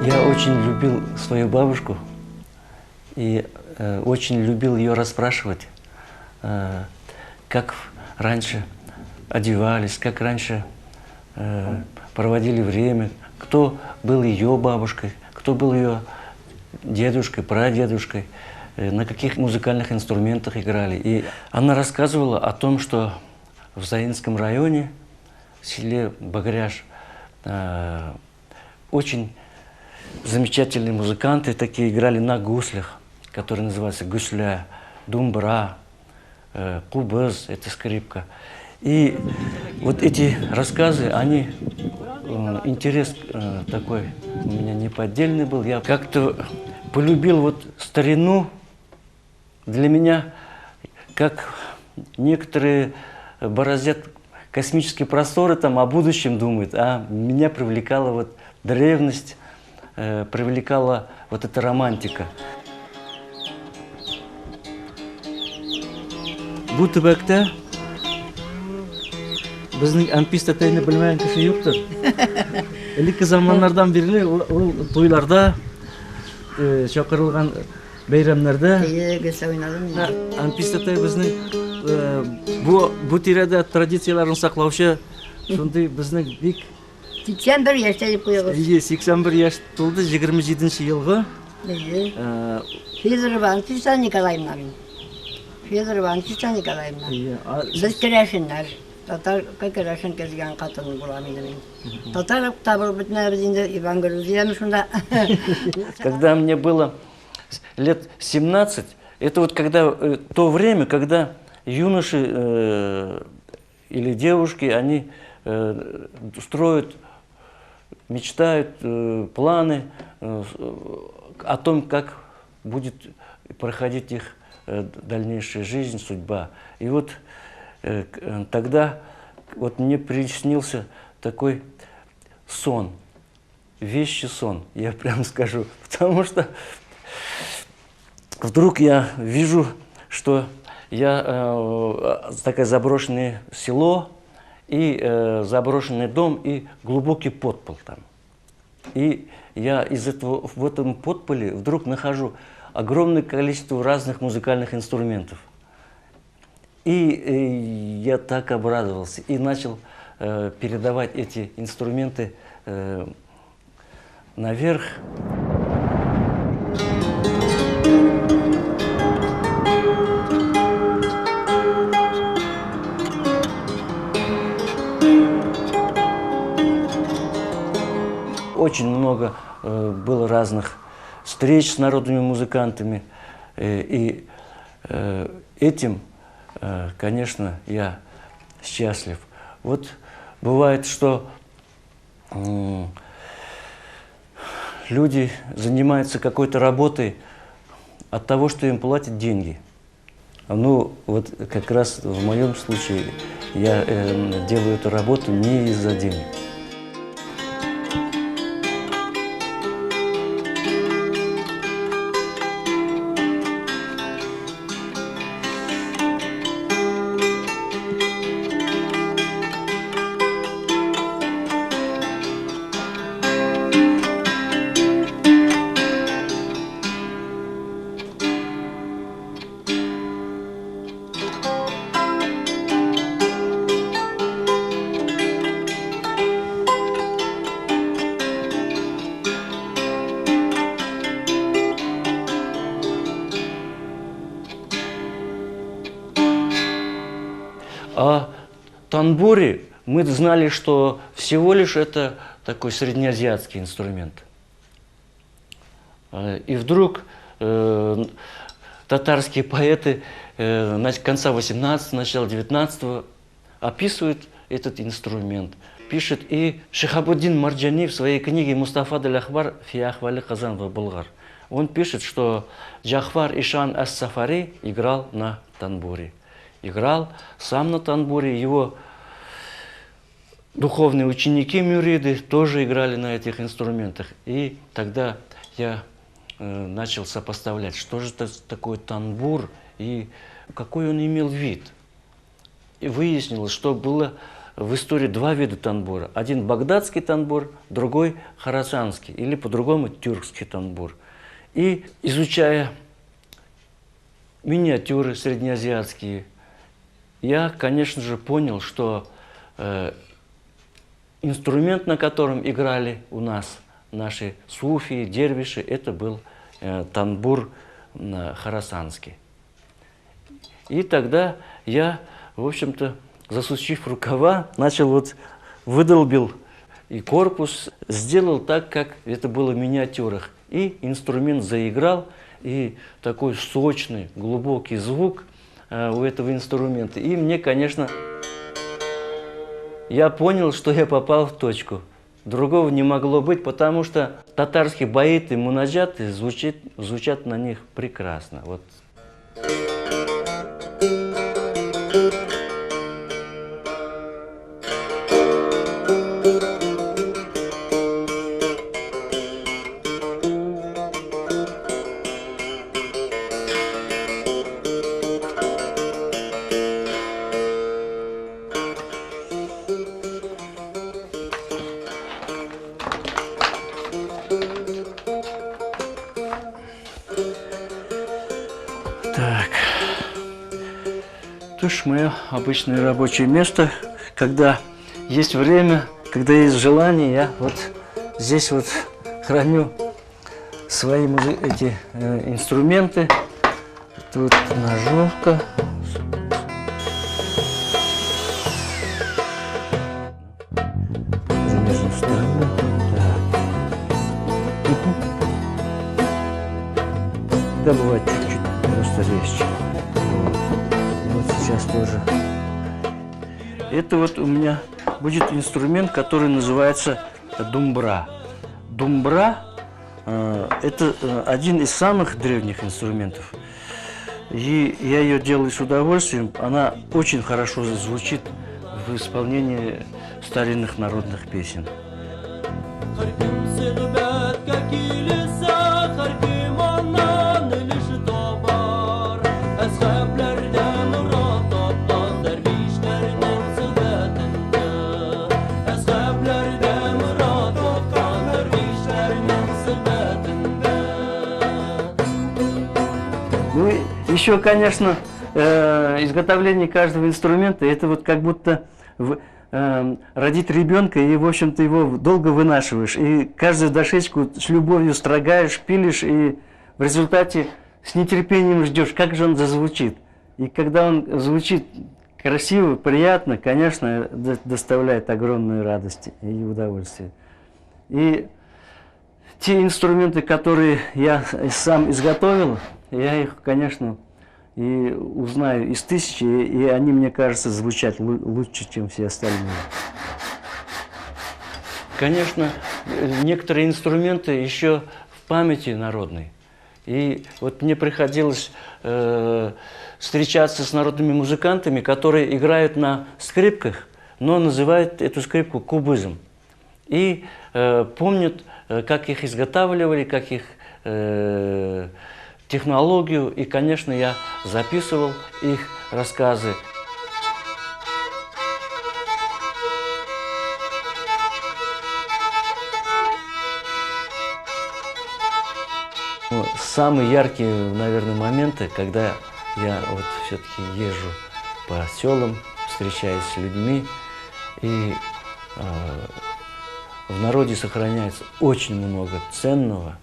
Я очень любил свою бабушку и очень любил ее расспрашивать, как раньше одевались, как раньше проводили время, кто был ее бабушкой, кто был ее дедушкой, прадедушкой, на каких музыкальных инструментах играли. И она рассказывала о том, что в Заинском районе, в селе Багряж, очень замечательные музыканты такие играли на гуслях, которые называются гусля, думбра, кубыз, это скрипка. И вот эти рассказы, они, интерес такой у меня неподдельный был. Я как-то полюбил вот старину. Для меня, как некоторые бороздят космические просторы, там о будущем думают, а меня привлекала вот древность, привлекала вот эта романтика. Bu tubakda bizning Anpis Tatayni bilmagan kishi yo'qdir. Ilk zamonlardan beri to'ylarda, chaqirilgan bayramlarda Anpis Tatay bizning bu tirada traditsiyalarni saqlovchi, shunday bizning bek 81 yaşta deb qo'yamiz. 81 yaş to'ldi 27-yilgi. Федорова Анфиса Николаевна. Федорова Анфиса Николаевна. Biz kirashinlar. Tatarga kirashin kelgan qatın bo'laman men. Tatar табылып битмәбез инде Иван Грузиями шунда. Когда мне было лет 17, это вот когда то время, когда юноши или девушки, они строят, мечтают, планы о том, как будет проходить их дальнейшая жизнь, судьба. И вот тогда вот мне приснился такой сон, вещий сон, я прямо скажу, потому что вдруг я вижу, что я такое заброшенное село, и заброшенный дом, и глубокий подпол там. И я в этом подполе вдруг нахожу огромное количество разных музыкальных инструментов. И я так обрадовался и начал передавать эти инструменты наверх. Очень много было разных встреч с народными музыкантами. И этим, конечно, я счастлив. Вот бывает, что люди занимаются какой-то работой от того, что им платят деньги. Ну, вот как раз в моем случае я делаю эту работу не из-за денег. А танбури мы знали, что всего лишь это такой среднеазиатский инструмент. И вдруг татарские поэты конца 18-го, начала 19-го описывают этот инструмент. Пишет и Шихабуддин Марджани в своей книге «Мустафа даль-Ахбар фи ахвали Казан ва Булгар». Он пишет, что Джахфар Ишан ас-Сафари играл на танбуре. Играл сам на танбуре, его духовные ученики мюриды тоже играли на этих инструментах. И тогда я начал сопоставлять, что же это такое танбур и какой он имел вид. И выяснилось, что было в истории два вида танбура. Один багдадский танбур, другой хорасанский, или по-другому тюркский танбур. И изучая миниатюры среднеазиатские, я, конечно же, понял, что инструмент, на котором играли у нас наши суфии, дервиши, это был танбур хорасанский. И тогда я, в общем-то, засучив рукава, выдолбил и корпус, сделал так, как это было в миниатюрах. И инструмент заиграл, и такой сочный, глубокий звук у этого инструмента. И мне, конечно, я понял, что я попал в точку. Другого не могло быть, потому что татарские баиты, мунаджаты звучат на них прекрасно. Вот. Так, тушь мое обычное рабочее место, когда есть время, когда есть желание, я вот здесь вот храню свои эти инструменты. Тут ножовка. Да, бывает чуть-чуть просто резче. Вот сейчас тоже. Это вот у меня будет инструмент, который называется думбра. Думбра это один из самых древних инструментов. И я ее делаю с удовольствием. Она очень хорошо звучит в исполнении старинных народных песен. Ну, еще, конечно, изготовление каждого инструмента, это вот как будто родить ребенка, и, в общем-то, его долго вынашиваешь. И каждую дощечку с любовью строгаешь, пилишь, и в результате с нетерпением ждешь, как же он зазвучит. И когда он звучит красиво, приятно, конечно, доставляет огромную радость и удовольствие. И те инструменты, которые я сам изготовил, я их, конечно, и узнаю из тысячи, и они, мне кажется, звучат лучше, чем все остальные. Конечно, некоторые инструменты еще в памяти народной. И вот мне приходилось встречаться с народными музыкантами, которые играют на скрипках, но называют эту скрипку кубызом. И помнят, как их изготавливали, как их технологию, и, конечно, я записывал их рассказы. Самые яркие, наверное, моменты, когда я вот все-таки езжу по селам, встречаюсь с людьми, и в народе сохраняется очень много ценного,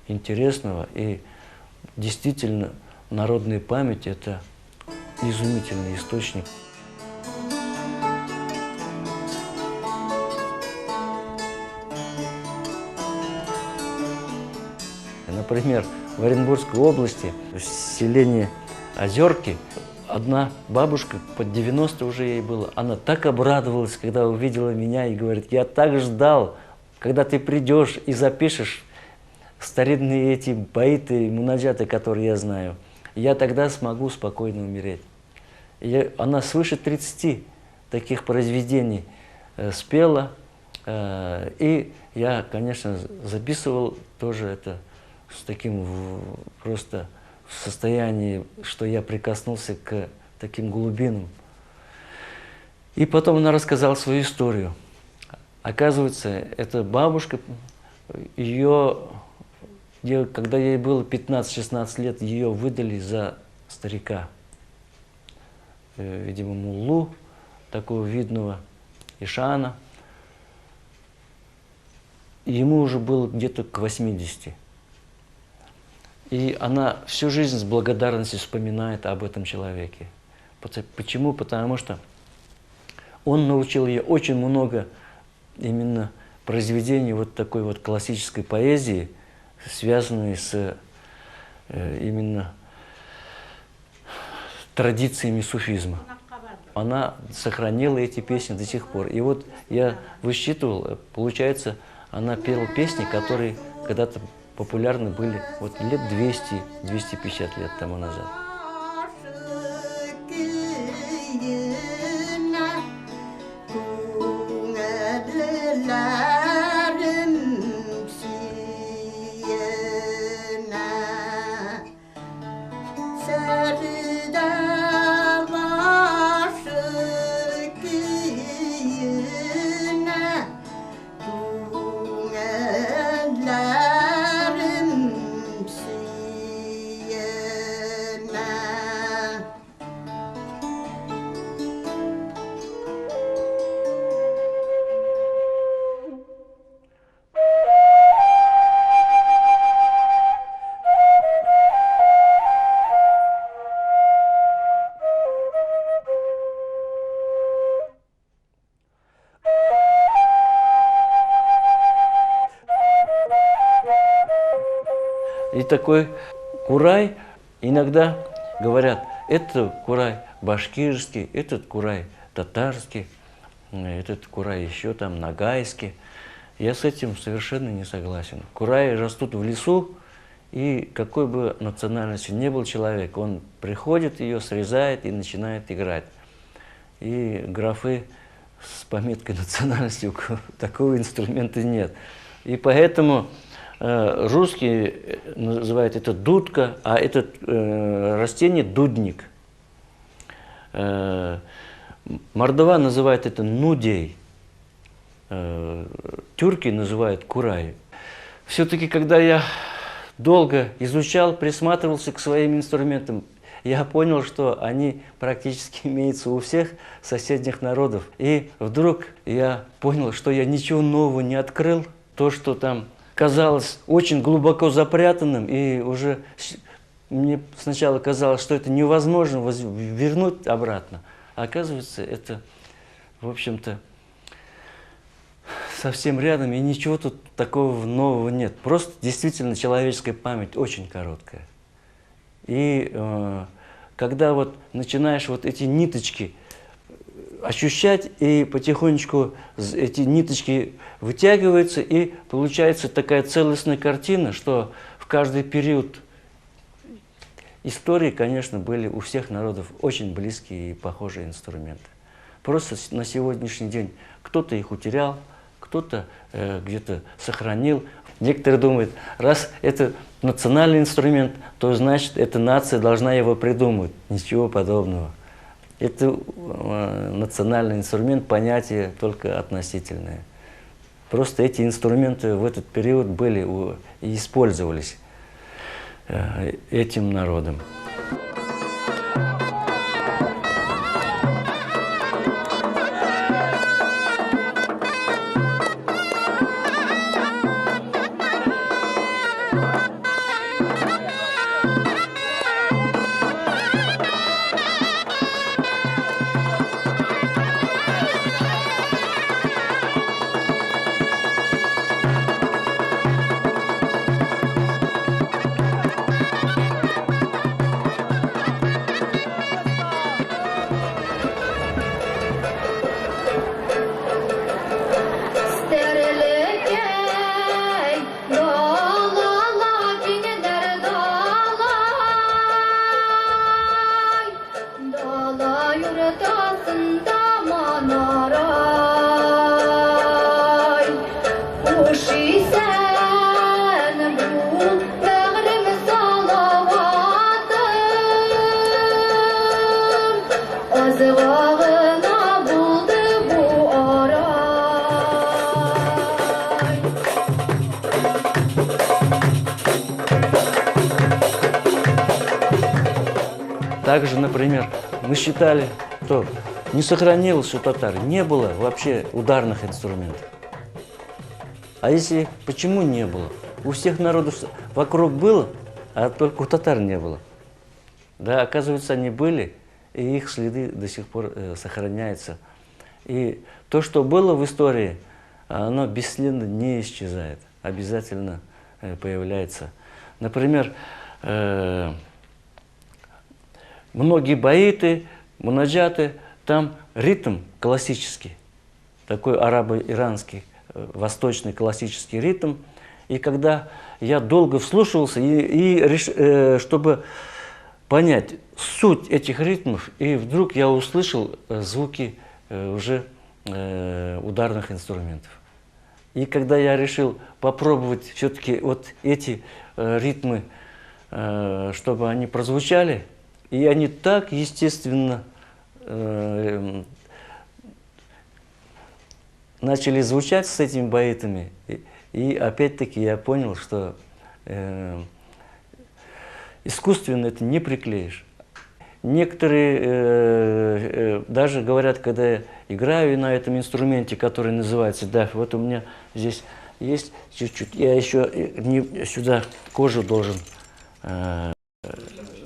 интересного, и действительно народная память – это изумительный источник. например, в Оренбургской области, в селении Озерки, одна бабушка, под 90 уже ей было, она так обрадовалась, когда увидела меня и говорит: я так ждал, когда ты придешь и запишешь старинные эти баиты, мунаджаты, которые я знаю, я тогда смогу спокойно умереть. Она свыше 30 таких произведений спела, и я, конечно, записывал тоже это с таким просто в состоянии, что я прикоснулся к таким глубинам. И потом она рассказала свою историю. Оказывается, эта бабушка, когда ей было 15-16 лет, ее выдали за старика. Видимо, муллу, такого видного ишана. Ему уже было где-то к 80. И она всю жизнь с благодарностью вспоминает об этом человеке. Почему? Потому что он научил ее очень много именно произведений вот такой вот классической поэзии, связанной с именно традициями суфизма. Она сохранила эти песни до сих пор. И вот я высчитывал, получается, она пела песни, которые когда-то популярны были вот лет 200-250 лет тому назад. И такой курай, иногда говорят, это курай башкирский, этот курай татарский, этот курай еще там нагайский. Я с этим совершенно не согласен. Кураи растут в лесу, и какой бы национальностью ни был человек, он приходит ее, срезает и начинает играть. И графы с пометкой национальности такого инструмента нет. И поэтому русские называют это дудка, а это растение дудник. Мордва называет это нудей. Тюрки называют курай. Все-таки, когда я долго изучал, присматривался к своим инструментам, я понял, что они практически имеются у всех соседних народов. И вдруг я понял, что я ничего нового не открыл. То, что там казалось очень глубоко запрятанным, и уже мне сначала казалось, что это невозможно вернуть обратно. А оказывается, это, в общем-то, совсем рядом, и ничего тут такого нового нет. Просто действительно человеческая память очень короткая. И когда вот начинаешь вот эти ниточки ощущать, и потихонечку эти ниточки вытягиваются, и получается такая целостная картина, что в каждый период истории, конечно, были у всех народов очень близкие и похожие инструменты. Просто на сегодняшний день кто-то их утерял, кто-то где-то сохранил. Некоторые думают, раз это национальный инструмент, то значит, эта нация должна его придумать. Ничего подобного. Это национальный инструмент, понятие только относительное. Просто эти инструменты в этот период были и использовались этим народом. Yazıvağına buldu bu aray. Также, например, мы считали, что не сохранилось у татар, не было вообще ударных инструментов. А если почему не было? У всех народов вокруг было, а только у татар не было. Да, оказывается, они были, и их следы до сих пор сохраняются. И то, что было в истории, оно бесследно не исчезает, обязательно появляется. Например, многие баиты, мунаджаты, там ритм классический, такой арабо-иранский, восточный классический ритм. И когда я долго вслушивался, чтобы понять суть этих ритмов, и вдруг я услышал звуки уже ударных инструментов. И когда я решил попробовать все-таки вот эти ритмы, чтобы они прозвучали, и они так естественно начали звучать с этими баитами, и опять-таки я понял, что искусственно это не приклеишь. Некоторые даже говорят, когда я играю на этом инструменте, который называется даф, вот у меня здесь есть чуть-чуть, я еще сюда кожу должен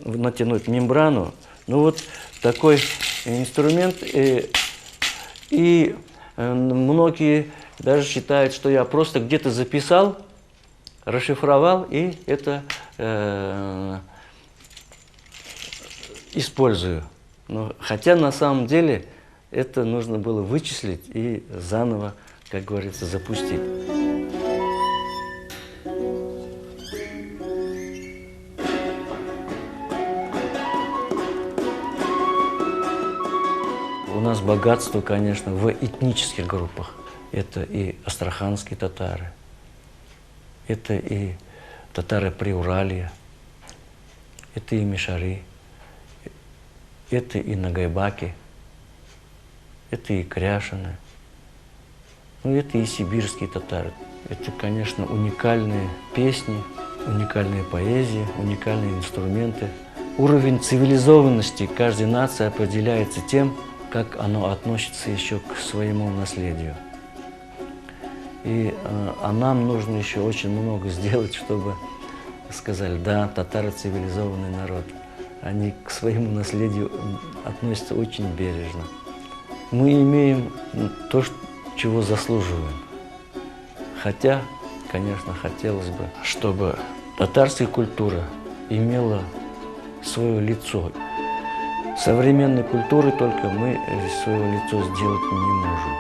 натянуть, мембрану. Ну вот такой инструмент, и многие даже считают, что я просто где-то записал, расшифровал, и это использую. Но, хотя на самом деле это нужно было вычислить и заново, как говорится, запустить. У нас богатство, конечно, в этнических группах. Это и астраханские татары, это и татары Приуралья, это и мишари, это и нагайбаки, это и кряшины, ну, это и сибирские татары. Это, конечно, уникальные песни, уникальная поэзия, уникальные инструменты. Уровень цивилизованности каждой нации определяется тем, как оно относится еще к своему наследию. И нам нужно еще очень много сделать, чтобы сказали, да, татары цивилизованный народ. Они к своему наследию относятся очень бережно. Мы имеем то, чего заслуживаем. Хотя, конечно, хотелось бы, чтобы татарская культура имела свое лицо. Современной культуры только мы свое лицо сделать не можем.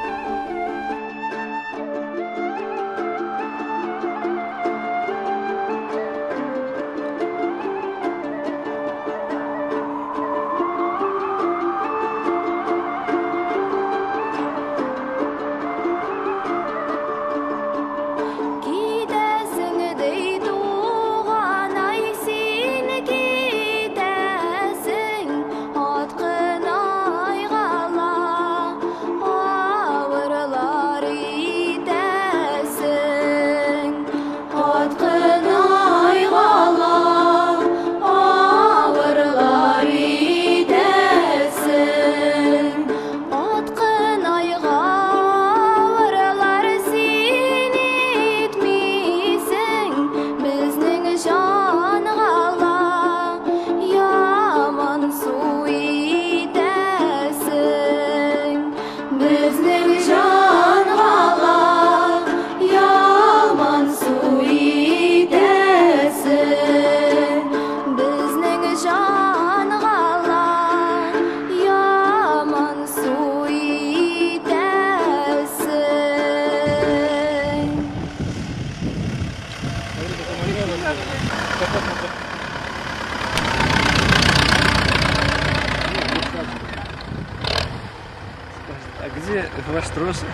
А где ваш трос?